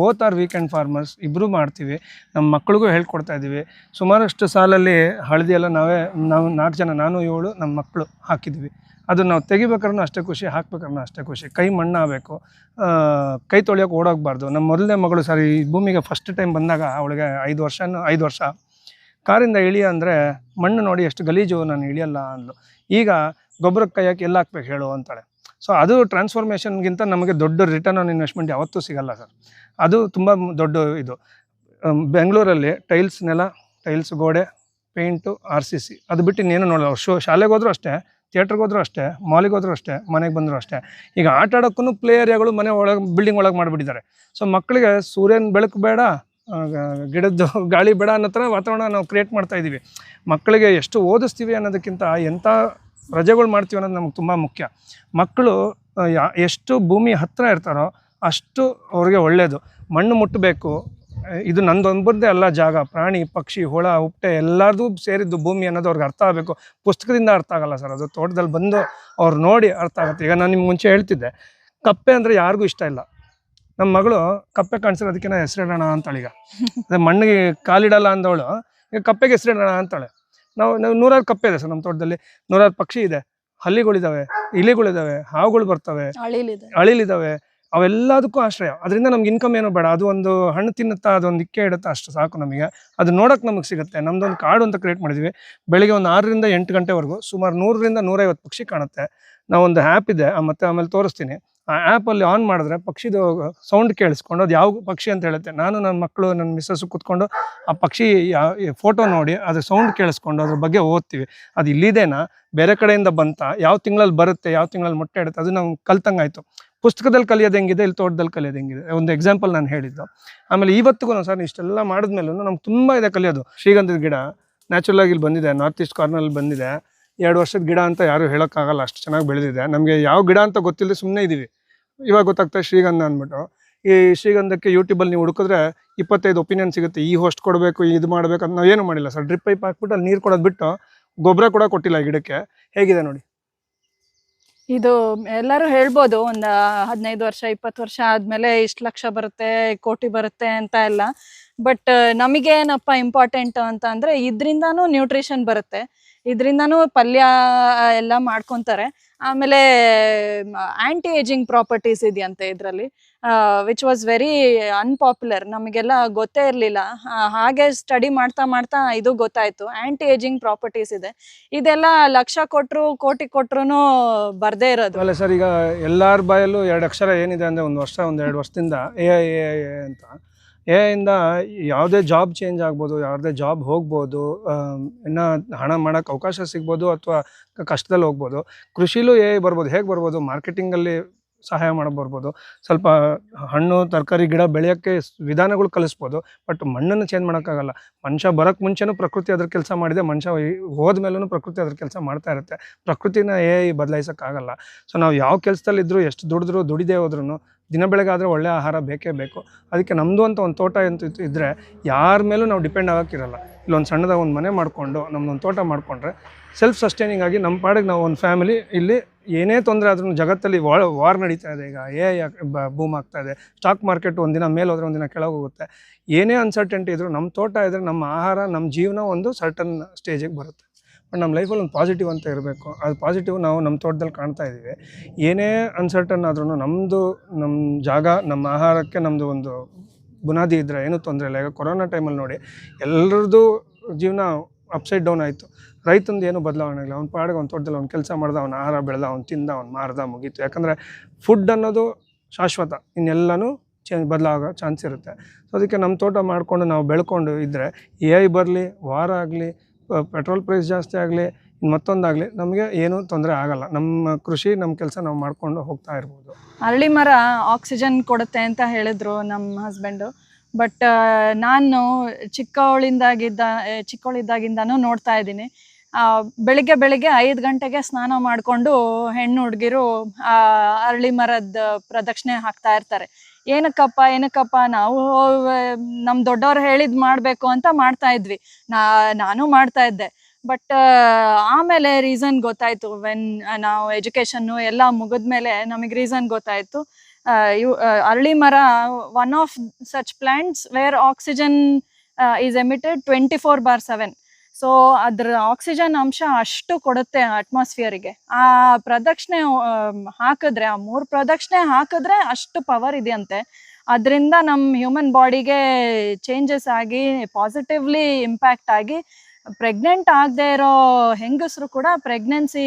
ಬೋತ್ ಆರ್ ವೀಕೆಂಡ್ ಫಾರ್ಮರ್ಸ್, ಇಬ್ಬರು ಮಾಡ್ತೀವಿ. ನಮ್ಮ ಮಕ್ಳಿಗೂ ಹೇಳ್ಕೊಡ್ತಾ ಇದ್ದೀವಿ. ಸುಮಾರಷ್ಟು ಸಾಲಲ್ಲಿ ಹಳದಿ ಎಲ್ಲ ನಾವು 4 ಜನ, ನಾನು 7, ನಮ್ಮ ಮಕ್ಕಳು ಹಾಕಿದ್ವಿ. ಅದು ನಾವು ತೆಗಿಬೇಕಾದ್ರೂ ಅಷ್ಟೇ ಖುಷಿ, ಹಾಕ್ಬೇಕಾದ್ರೂ ಅಷ್ಟೇ ಖುಷಿ. ಕೈ ಮಣ್ಣಾಗಬೇಕು, ಕೈ ತೊಳೆಯೋಕೆ ಓಡೋಗಬಾರ್ದು. ನಮ್ಮ ಮೊದಲನೇ ಮಗಳು ಸರ್ ಈ ಭೂಮಿಗೆ ಫಸ್ಟ್ ಟೈಮ್ ಬಂದಾಗ ಅವಳಿಗೆ 5 ವರ್ಷ ಕಾರಿಂದ ಇಳಿಯ ಅಂದರೆ ಮಣ್ಣು ನೋಡಿ ಎಷ್ಟು ಗಲೀಜು, ನಾನು ಇಳಿಯಲ್ಲ ಅಂದ್ಲು. ಈಗ ಗೊಬ್ಬರಕ್ಕೆ ಕೈ ಹಾಕಿ ಎಲ್ಲ ಹಾಕ್ಬೇಕು ಹೇಳು ಅಂತಾಳೆ. ಸೊ ಅದು ಟ್ರಾನ್ಸ್ಫಾರ್ಮೇಷನ್ಗಿಂತ ನಮಗೆ ದೊಡ್ಡ ರಿಟರ್ನ್ ಆನ್ ಇನ್ವೆಸ್ಟ್ಮೆಂಟ್ ಯಾವತ್ತೂ ಸಿಗಲ್ಲ ಸರ್. ಅದು ತುಂಬ ದೊಡ್ಡ ಇದು. ಬೆಂಗಳೂರಲ್ಲಿ ಟೈಲ್ಸ್ ನೆಲ, ಟೈಲ್ಸ್ ಗೋಡೆ, ಪೇಂಟು, RCC, ಅದು ಬಿಟ್ಟು ಇನ್ನೇನು ನೋಡೋಲ್ಲ. ಶಾಲೆಗೆ ಹೋದ್ರೂ ಅಷ್ಟೇ, ಥಿಯೇಟ್ರಿಗೆ ಹೋದ್ರೂ ಅಷ್ಟೇ, ಮಾಲಿಗೆ ಹೋದ್ರೂ ಅಷ್ಟೇ, ಮನೆಗೆ ಬಂದರೂ ಅಷ್ಟೇ. ಈಗ ಆಟ ಆಡೋಕ್ಕೂ ಪ್ಲೇ ಏರಿಯಾಗಳು ಮನೆ ಒಳಗೆ, ಬಿಲ್ಡಿಂಗ್ ಒಳಗೆ ಮಾಡಿಬಿಟ್ಟಿದ್ದಾರೆ. ಸೊ ಮಕ್ಕಳಿಗೆ ಸೂರ್ಯನ ಬೆಳಕು ಬೇಡ, ಗಿಡದ್ದು ಗಾಳಿ ಬೇಡ ಅನ್ನೋ ಥರ ವಾತಾವರಣ ನಾವು ಕ್ರಿಯೇಟ್ ಮಾಡ್ತಾ ಇದ್ದೀವಿ. ಮಕ್ಕಳಿಗೆ ಎಷ್ಟು ಓದಿಸ್ತೀವಿ ಅನ್ನೋದಕ್ಕಿಂತ ಎಂಥ ರಜೆಗಳು ಮಾಡ್ತೀವಿ ಅನ್ನೋದು ನಮ್ಗೆ ತುಂಬ ಮುಖ್ಯ. ಮಕ್ಕಳು ಎಷ್ಟು ಭೂಮಿ ಹತ್ತಿರ ಇರ್ತಾರೋ ಅಷ್ಟು ಅವ್ರಿಗೆ ಒಳ್ಳೆಯದು. ಮಣ್ಣು ಮುಟ್ಟಬೇಕು. ಇದು ನಂದೊಬ್ಬರದೇ ಅಲ್ಲ ಜಾಗ, ಪ್ರಾಣಿ ಪಕ್ಷಿ ಹುಳ ಹುಪ್ಪಟೆ ಎಲ್ಲರದು ಸೇರಿದ್ದು ಭೂಮಿ ಅನ್ನೋದು ಅವ್ರಿಗೆ ಅರ್ಥ ಆಗಬೇಕು. ಪುಸ್ತಕದಿಂದ ಅರ್ಥ ಆಗಲ್ಲ ಸರ್, ಅದು ತೋಟದಲ್ಲಿ ಬಂದು ಅವ್ರು ನೋಡಿ ಅರ್ಥ ಆಗುತ್ತೆ. ಈಗ ನಾನು ನಿಮ್ಗೆ ಮುಂಚೆ ಹೇಳ್ತಿದ್ದೆ, ಕಪ್ಪೆ ಅಂದರೆ ಯಾರಿಗೂ ಇಷ್ಟ ಇಲ್ಲ. ನಮ್ಮ ಮಗಳು ಕಪ್ಪೆ ಕಾಣಿಸಿದ್ರೆ ಅದಕ್ಕೆ ಹೆಸರಿಡೋಣ ಅಂತಾಳೆ. ಈಗ ಅದೇ ಮಣ್ಣಿಗೆ ಕಾಲಿಡಲ್ಲ ಅಂದವಳು ಈಗ ಕಪ್ಪೆಗೆ ಹೆಸರಿಡೋಣ ಅಂತಾಳೆ. ನಾವು 100 ಕಪ್ಪೆ ಇದೆ ಸರ್ ನಮ್ಮ ತೋಟದಲ್ಲಿ, 100 ಪಕ್ಷಿ ಇದೆ, ಹಲ್ಲಿಗಳಿದ್ದಾವೆ, ಇಲಿಗಳಿದ್ದಾವೆ, ಹಾವುಗಳು ಬರ್ತವೆ, ಅಳಿಲಿದ್ದಾವೆ. ಅವೆಲ್ಲದಕ್ಕೂ ಆಶ್ರಯ. ಅದರಿಂದ ನಮ್ಗೆ ಇನ್ಕಮ್ ಏನೋ ಬೇಡ. ಅದು ಒಂದು ಹಣ್ಣು ತಿನ್ನುತ್ತಾ, ಅದೊಂದು ಇಕ್ಕೆ ಇಡುತ್ತಾ, ಅಷ್ಟು ಸಾಕು ನಮಗೆ. ಅದು ನೋಡೋಕೆ ನಮಗೆ ಸಿಗುತ್ತೆ. ನಮ್ದೊಂದು ಕಾಡು ಅಂತ ಕ್ರಿಯೇಟ್ ಮಾಡಿದ್ವಿ. ಬೆಳಿಗ್ಗೆ ಒಂದು 6 ರಿಂದ 8 ಗಂಟೆವರೆಗೂ ಸುಮಾರು 100 ರಿಂದ 150 ಪಕ್ಷಿ ಕಾಣುತ್ತೆ. ನಾವೊಂದು ಆ್ಯಪ್ ಇದೆ, ಆಮೇಲೆ ತೋರಿಸ್ತೀನಿ. ಆ ಆ್ಯಪಲ್ಲಿ ಆನ್ ಮಾಡಿದ್ರೆ ಪಕ್ಷಿದು ಸೌಂಡ್ ಕೇಳಿಸ್ಕೊಂಡು ಅದು ಯಾವ ಪಕ್ಷಿ ಅಂತ ಹೇಳುತ್ತೆ. ನಾನು ನನ್ನ ಮಕ್ಕಳು, ನನ್ನ ಮಿಸ್ಸಸ್ಸು ಕೂತ್ಕೊಂಡು ಆ ಪಕ್ಷಿ ಫೋಟೋ ನೋಡಿ ಅದ್ರ ಸೌಂಡ್ ಕೇಳಿಸ್ಕೊಂಡು ಅದ್ರ ಬಗ್ಗೆ ಓದ್ತೀವಿ. ಅದು ಇಲ್ಲಿದೇನಾ, ಬೇರೆ ಕಡೆಯಿಂದ ಬಂತ, ಯಾವ ತಿಂಗಳಲ್ಲಿ ಬರುತ್ತೆ, ಯಾವ ತಿಂಗಳಲ್ಲಿ ಮೊಟ್ಟೆ ಇಡುತ್ತೆ, ಅದು ನಾವು ಕಲ್ತಂಗಾಯ್ತು. ಪುಸ್ತಕದಲ್ಲಿ ಕಲಿಯೋದು ಹೆಂಗಿದೆ, ಇಲ್ಲಿ ತೋಟದಲ್ಲಿ ಕಲಿಯೋದು ಹೆಂಗಿದೆ, ಒಂದು ಎಕ್ಸಾಂಪಲ್ ನಾನು ಹೇಳಿದ್ದು. ಆಮೇಲೆ ಇವತ್ತಿಗೂ ಸರ್ ಇಷ್ಟೆಲ್ಲ ಮಾಡಿದ್ಮೇಲೂ ನಮ್ಗೆ ತುಂಬ ಇದೆ ಕಲಿಯೋದು. ಶ್ರೀಗಂಧದ ಗಿಡ ನ್ಯಾಚುರಲ್ ಆಗಿ ಇಲ್ಲಿ ಬಂದಿದೆ, ನಾರ್ತ್ ಈಸ್ಟ್ ಕಾರ್ನಲ್ಲಿ ಬಂದಿದೆ. 2 ವರ್ಷದ ಗಿಡ ಅಂತ ಯಾರು ಹೇಳೋಕ್ಕಾಗಲ್ಲ, ಅಷ್ಟು ಚೆನ್ನಾಗಿ ಬೆಳೆದಿದೆ. ನಮಗೆ ಯಾವ ಗಿಡ ಅಂತ ಗೊತ್ತಿಲ್ಲದೆ ಸುಮ್ಮನೆ ಇದ್ದೀವಿ. ಇವಾಗ ಗೊತ್ತಾಗ್ತದೆ ಶ್ರೀಗಂಧ ಅಂದ್ಬಿಟ್ಟು. ಈ ಶ್ರೀಗಂಧಕ್ಕೆ ಯೂಟ್ಯೂಬಲ್ಲಿ ನೀವು ಹುಡುಕಿದ್ರೆ 25 ಒಪಿನಿಯನ್ ಸಿಗುತ್ತೆ. ಈ ಹೋಸ್ಟ್ ಕೊಡಬೇಕು, ಇದು ಮಾಡಬೇಕು ಅಂತ ನಾವು ಏನು ಮಾಡಿಲ್ಲ ಸರ್. ಡ್ರಿಪ್ ಪೈಪ್ ಹಾಕ್ಬಿಟ್ಟು ಅಲ್ಲಿ ನೀರು ಕೊಡೋದು ಬಿಟ್ಟು ಗೊಬ್ಬರ ಕೂಡ ಕೊಟ್ಟಿಲ್ಲ ಗಿಡಕ್ಕೆ. ಹೇಗಿದೆ ನೋಡಿ. ಇದು ಎಲ್ಲರೂ ಹೇಳ್ಬೋದು, ಒಂದು 15 ವರ್ಷ 20 ವರ್ಷ ಆದ್ಮೇಲೆ ಇಷ್ಟು ಲಕ್ಷ ಬರುತ್ತೆ, ಕೋಟಿ ಬರುತ್ತೆ ಅಂತ ಎಲ್ಲ. ಬಟ್ ನಮಗೇನಪ್ಪ ಇಂಪಾರ್ಟೆಂಟ್ ಅಂತ ಅಂದ್ರೆ, ಇದರಿಂದಾನು ನ್ಯೂಟ್ರಿಷನ್ ಬರುತ್ತೆ, ಇದರಿಂದಾನು ಪಲ್ಯ ಎಲ್ಲ ಮಾಡ್ಕೊತಾರೆ. ಆಮೇಲೆ ಆಂಟಿ ಏಜಿಂಗ್ ಪ್ರಾಪರ್ಟೀಸ್ ಇದೆಯಂತೆ ಇದರಲ್ಲಿ, ವಿಚ್ ವಾಸ್ ವೆರಿ ಅನ್ಪಾಪ್ಯುಲರ್. ನಮಗೆಲ್ಲ ಗೊತ್ತೇ ಇರಲಿಲ್ಲ. ಹಾಗೆ ಸ್ಟಡಿ ಮಾಡ್ತಾ ಇದು ಗೊತ್ತಾಯ್ತು, ಆಂಟಿ ಏಜಿಂಗ್ ಪ್ರಾಪರ್ಟೀಸ್ ಇದೆ. ಇದೆಲ್ಲ ಲಕ್ಷ ಕೊಟ್ಟರು ಕೋಟಿ ಕೊಟ್ರು ಬರ್ದೇ ಇರೋದು ಅಲ್ಲ ಸರ್. ಈಗ ಎಲ್ಲರ ಬಾಯಲ್ಲೂ 2 ಅಕ್ಷರ ಏನಿದೆ ಅಂದರೆ, 1 ವರ್ಷ 1-2 ವರ್ಷದಿಂದ ಎ ಅಂತ ಇಂದ ಯಾವುದೇ ಜಾಬ್ ಚೇಂಜ್ ಆಗ್ಬೋದು, ಯಾವುದೇ ಜಾಬ್ ಹೋಗ್ಬೋದು, ಇನ್ನು ಹಣ ಮಾಡೋಕ್ಕೆ ಅವಕಾಶ ಸಿಗ್ಬೋದು ಅಥವಾ ಕಷ್ಟದಲ್ಲಿ ಹೋಗ್ಬೋದು. ಕೃಷಿಲೂ ಬರ್ಬೋದು. ಹೇಗೆ ಬರ್ಬೋದು? ಮಾರ್ಕೆಟಿಂಗಲ್ಲಿ ಸಹಾಯ ಬರ್ಬೋದು. ಸ್ವಲ್ಪ ಹಣ್ಣು ತರಕಾರಿ ಗಿಡ ಬೆಳೆಯೋಕ್ಕೆ ವಿಧಾನಗಳು ಕಲಿಸ್ಬೋದು. ಬಟ್ ಮಣ್ಣನ್ನು ಚೇಂಜ್ ಮಾಡೋಕ್ಕಾಗಲ್ಲ. ಮನುಷ್ಯ ಬರೋಕ್ಕೆ ಮುಂಚೆನೂ ಪ್ರಕೃತಿ ಅದ್ರ ಕೆಲಸ ಮಾಡಿದೆ, ಮನುಷ್ಯ ಹೋದ್ಮೇಲೂ ಪ್ರಕೃತಿ ಅದ್ರ ಕೆಲಸ ಮಾಡ್ತಾ ಇರುತ್ತೆ. ಪ್ರಕೃತಿನ ಬದಲಾಯಿಸೋಕ್ಕಾಗಲ್ಲ. ಸೊ ನಾವು ಯಾವ ಕೆಲಸದಲ್ಲಿದ್ದರೂ, ಎಷ್ಟು ದುಡಿದ್ರೂ ದುಡಿದೇ ಹೋದ್ರೂ ದಿನ ಬೆಳಗಾದರೆ ಒಳ್ಳೆ ಆಹಾರ ಬೇಕೇ ಬೇಕು. ಅದಕ್ಕೆ ನಮ್ಮದು ಅಂತ ಒಂದು ತೋಟ ಅಂತ ಇದ್ದರೆ ಯಾರ ಮೇಲೂ ನಾವು ಡಿಪೆಂಡ್ ಆಗೋಕ್ಕಿರಲ್ಲ. ಇಲ್ಲೊಂದು ಸಣ್ಣದಾಗಿ ಒಂದು ಮನೆ ಮಾಡಿಕೊಂಡು ನಮ್ಮದೊಂದು ತೋಟ ಮಾಡಿಕೊಂಡ್ರೆ ಸೆಲ್ಫ್ ಸಸ್ಟೈನಿಂಗ್ ಆಗಿ ನಮ್ಮ ಪಾಡಿಗೆ ನಾವು ಒಂದು ಫ್ಯಾಮಿಲಿ, ಇಲ್ಲಿ ಏನೇ ತೊಂದರೆ ಆದ್ರೂ, ಜಗತ್ತಲ್ಲಿ ವಾರ್ ನಡೀತಾ ಇದೆ, ಈಗ ಬೂಮ್ ಆಗ್ತಾ ಇದೆ, ಸ್ಟಾಕ್ ಮಾರ್ಕೆಟ್ ಒಂದಿನ ಮೇಲೆ ಹೋದರೆ ಒಂದಿನ ಕೆಳಗೆ ಹೋಗುತ್ತೆ. ಏನೇ ಅನ್ಸರ್ಟೆಂಟಿ ಇದ್ದರೂ ನಮ್ಮ ತೋಟ ಇದ್ದರೆ ನಮ್ಮ ಆಹಾರ, ನಮ್ಮ ಜೀವನ ಒಂದು ಸರ್ಟನ್ ಸ್ಟೇಜಿಗೆ ಬರುತ್ತೆ. ಬಟ್ ನಮ್ಮ ಲೈಫಲ್ಲಿ ಒಂದು ಪಾಸಿಟಿವ್ ಅಂತ ಇರಬೇಕು. ಅದು ಪಾಸಿಟಿವ್ ನಾವು ನಮ್ಮ ತೋಟದಲ್ಲಿ ಕಾಣ್ತಾ ಇದ್ದೀವಿ. ಏನೇ ಅನ್ಸರ್ಟನ್ ಆದ್ರೂ ನಮ್ಮ ಜಾಗ, ನಮ್ಮ ಆಹಾರಕ್ಕೆ ನಮ್ಮದು ಒಂದು ಬುನಾದಿ ಇದ್ದರೆ ಏನೂ ತೊಂದರೆ ಇಲ್ಲ. ಈಗ ಕೊರೋನಾ ಟೈಮಲ್ಲಿ ನೋಡಿ, ಎಲ್ಲರದ್ದು ಜೀವನ ಅಪ್ಸೈಡ್ ಡೌನ್ ಆಯಿತು. ರೈತಂದು ಏನೂ ಬದಲಾವಣೆ ಇಲ್ಲ. ಅವ್ನ ಪಾಡಿಗೆ ಅವ್ನ ತೋಟದಲ್ಲಿ ಅವ್ನು ಕೆಲಸ ಮಾಡ್ದ, ಅವ್ನ ಆಹಾರ ಬೆಳೆದ, ಅವ್ನು ತಿಂದ, ಅವ್ನು ಮಾರ್ದ, ಮುಗೀತು. ಯಾಕಂದರೆ ಫುಡ್ ಅನ್ನೋದು ಶಾಶ್ವತ, ಇನ್ನೆಲ್ಲನೂ ಬದಲಾಗೋ ಚಾನ್ಸ್ ಇರುತ್ತೆ. ಸೊ ಅದಕ್ಕೆ ನಮ್ಮ ತೋಟ ಮಾಡಿಕೊಂಡು ನಾವು ಬೆಳ್ಕೊಂಡು ಇದ್ದರೆ ಬರಲಿ, ವಾರ ಆಗಲಿ, ಪೆಟ್ರೋಲ್ ಪ್ರೈಸ್ ಜಾಸ್ತಿ ಆಗಲಿ, ಮತ್ತೊಂದಾಗಲಿ, ನಮಗೆ ಏನೂ ತೊಂದರೆ ಆಗಲ್ಲ. ನಮ್ಮ ಕೃಷಿ, ನಮ್ಮ ಕೆಲಸ ನಾವು ಮಾಡ್ಕೊಂಡು ಹೋಗ್ತಾ ಇರ್ಬೋದು. ಅರಳಿ ಮರ ಆಕ್ಸಿಜನ್ ಕೊಡುತ್ತೆ ಅಂತ ಹೇಳಿದ್ರು ನಮ್ಮ ಹಸ್ಬೆಂಡು. ಬಟ್ ನಾನು ಚಿಕ್ಕವಳಿದ್ದಾಗಿಂದನೂ ನೋಡ್ತಾ ಇದ್ದೀನಿ. ಬೆಳಿಗ್ಗೆ 5 ಗಂಟೆಗೆ ಸ್ನಾನ ಮಾಡಿಕೊಂಡು ಹೆಣ್ಣು ಹುಡುಗಿರು ಅರಳಿ ಮರದ ಪ್ರದಕ್ಷಿಣೆ ಹಾಕ್ತಾ ಇರ್ತಾರೆ. ಏನಕ್ಕಪ್ಪ ನಾವು ನಮ್ಮ ದೊಡ್ಡವ್ರು ಹೇಳಿದ್ ಮಾಡಬೇಕು ಅಂತ ಮಾಡ್ತಾ ಇದ್ವಿ. ನಾನು ಮಾಡ್ತಾ ಇದ್ದೆ. ಬಟ್ ಆಮೇಲೆ ರೀಸನ್ ಗೊತ್ತಾಯಿತು. ನಾವು ಎಜುಕೇಷನ್ನು ಎಲ್ಲ ಮುಗಿದ್ಮೇಲೆ ನಮಗೆ ರೀಸನ್ ಗೊತ್ತಾಯಿತು. ಅರಳಿ ಮರ one of such plants where oxygen is emitted 24/7. So ಅದ್ರ ಆಕ್ಸಿಜನ್ ಅಂಶ ಅಷ್ಟು ಕೊಡುತ್ತೆ ಅಟ್ಮಾಸ್ಫಿಯರಿಗೆ. ಆ ಪ್ರದಕ್ಷಿಣೆ ಹಾಕಿದ್ರೆ, ಆ 3 ಪ್ರದಕ್ಷಿಣೆ ಹಾಕಿದ್ರೆ ಅಷ್ಟು ಪವರ್ ಇದೆಯಂತೆ. ಅದರಿಂದ ನಮ್ಮ ಹ್ಯೂಮನ್ ಬಾಡಿಗೆ ಚೇಂಜಸ್ ಆಗಿ, ಪಾಸಿಟಿವ್ಲಿ ಇಂಪ್ಯಾಕ್ಟ್ ಆಗಿ, ಪ್ರೆಗ್ನೆಂಟ್ ಆಗದೆ ಇರೋ ಹೆಂಗಸರು ಕೂಡ ಪ್ರೆಗ್ನೆನ್ಸಿ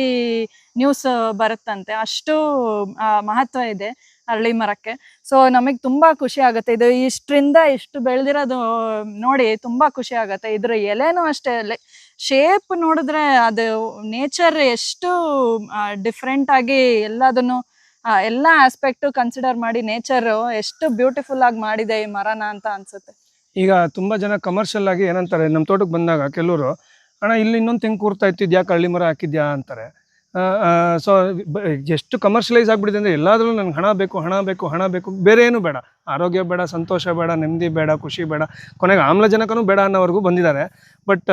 ನ್ಯೂಸ್ ಬರುತ್ತಂತೆ. ಅಷ್ಟು ಮಹತ್ವ ಇದೆ ಅರಳಿ ಮರಕ್ಕೆ. ಸೊ ನಮಗೆ ತುಂಬ ಖುಷಿ ಆಗುತ್ತೆ. ಇದು ಇಷ್ಟು ಬೆಳೆದಿರೋದು ನೋಡಿ ತುಂಬ ಖುಷಿ ಆಗುತ್ತೆ. ಇದ್ರ ಎಲೆನೂ ಅಷ್ಟೇ, ಶೇಪ್ ನೋಡಿದ್ರೆ ಅದು ನೇಚರ್ ಎಷ್ಟು ಡಿಫ್ರೆಂಟ್ ಆಗಿ ಎಲ್ಲದನ್ನು, ಎಲ್ಲ ಆಸ್ಪೆಕ್ಟು ಕನ್ಸಿಡರ್ ಮಾಡಿ ನೇಚರು ಎಷ್ಟು ಬ್ಯೂಟಿಫುಲ್ ಆಗಿ ಮಾಡಿದೆ ಈ ಮರನ ಅಂತ ಅನ್ಸುತ್ತೆ. ಈಗ ತುಂಬ ಜನ ಕಮರ್ಷಿಯಲ್ ಆಗಿ ಏನಂತಾರೆ, ನಮ್ಮ ತೋಟಕ್ಕೆ ಬಂದಾಗ ಕೆಲವರು, ಅಣ್ಣ ಇಲ್ಲಿ ಇನ್ನೊಂದು ತೆಂಗು ಕೂರ್ತಾ ಇತ್ತು, ಇದ್ಯಾಕೆ ಅರಳಿ ಮರ ಹಾಕಿದ್ಯಾ ಅಂತಾರೆ. ಸೊ ಎಷ್ಟು ಕಮರ್ಷಿಯಲೈಸ್ ಆಗಿಬಿಟ್ಟಿದೆ ಅಂದರೆ, ಎಲ್ಲಾದ್ರೂ ನನಗೆ ಹಣ ಬೇಕು, ಬೇರೆ ಏನೂ ಬೇಡ, ಆರೋಗ್ಯ ಬೇಡ, ಸಂತೋಷ ಬೇಡ, ನೆಮ್ಮದಿ ಬೇಡ, ಖುಷಿ ಬೇಡ, ಕೊನೆಗೆ ಆಮ್ಲಜನಕನೂ ಬೇಡ ಅನ್ನೋವರೆಗೂ ಬಂದಿದ್ದಾರೆ. ಬಟ್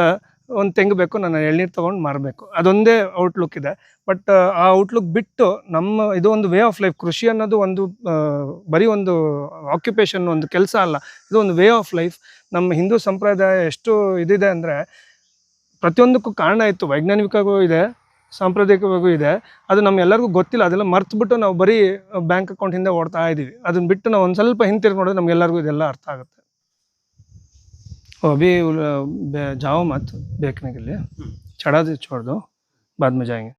ಒಂದು ತೆಂಗು ಬೇಕು, ನಾನು ಎಳ್ನೀರು ತೊಗೊಂಡು ಮಾರಬೇಕು, ಅದೊಂದೇ ಔಟ್ಲುಕ್ ಇದೆ. ಬಟ್ ಆ ಔಟ್ಲುಕ್ ಬಿಟ್ಟು ಇದು ಒಂದು ವೇ ಆಫ್ ಲೈಫ್. ಕೃಷಿ ಅನ್ನೋದು ಒಂದು ಬರೀ ಒಂದು ಆಕ್ಯುಪೇಷನ್, ಒಂದು ಕೆಲಸ ಅಲ್ಲ, ಇದು ಒಂದು ವೇ ಆಫ್ ಲೈಫ್. ನಮ್ಮ ಹಿಂದೂ ಸಂಪ್ರದಾಯ ಎಷ್ಟು ಇದಿದೆ ಅಂದರೆ, ಪ್ರತಿಯೊಂದಕ್ಕೂ ಕಾರಣ ಇತ್ತು. ವೈಜ್ಞಾನಿಕವಾಗೂ ಇದೆ, ಸಾಂಪ್ರದಾಯಿಕವಾಗೂ ಇದೆ. ಅದು ನಮ್ಗೆಲ್ಲರಿಗೂ ಗೊತ್ತಿಲ್ಲ. ಅದೆಲ್ಲ ಮರ್ತುಬಿಟ್ಟು ನಾವು ಬರೀ ಬ್ಯಾಂಕ್ ಅಕೌಂಟ್ ಹಿಂದೆ ಓಡ್ತಾ ಇದ್ದೀವಿ. ಅದನ್ನ ಬಿಟ್ಟು ನಾವು ಒಂದು ಸ್ವಲ್ಪ ಹಿಂತಿರುಗಿ ನೋಡಿದ್ರೆ ನಮಗೆಲ್ಲರಿಗೂ ಇದೆಲ್ಲ ಅರ್ಥ ಆಗುತ್ತೆ. अभी जाओ मत देखने के लिए, चढ़ा दे, छोड़ दो, बाद में जाएंगे.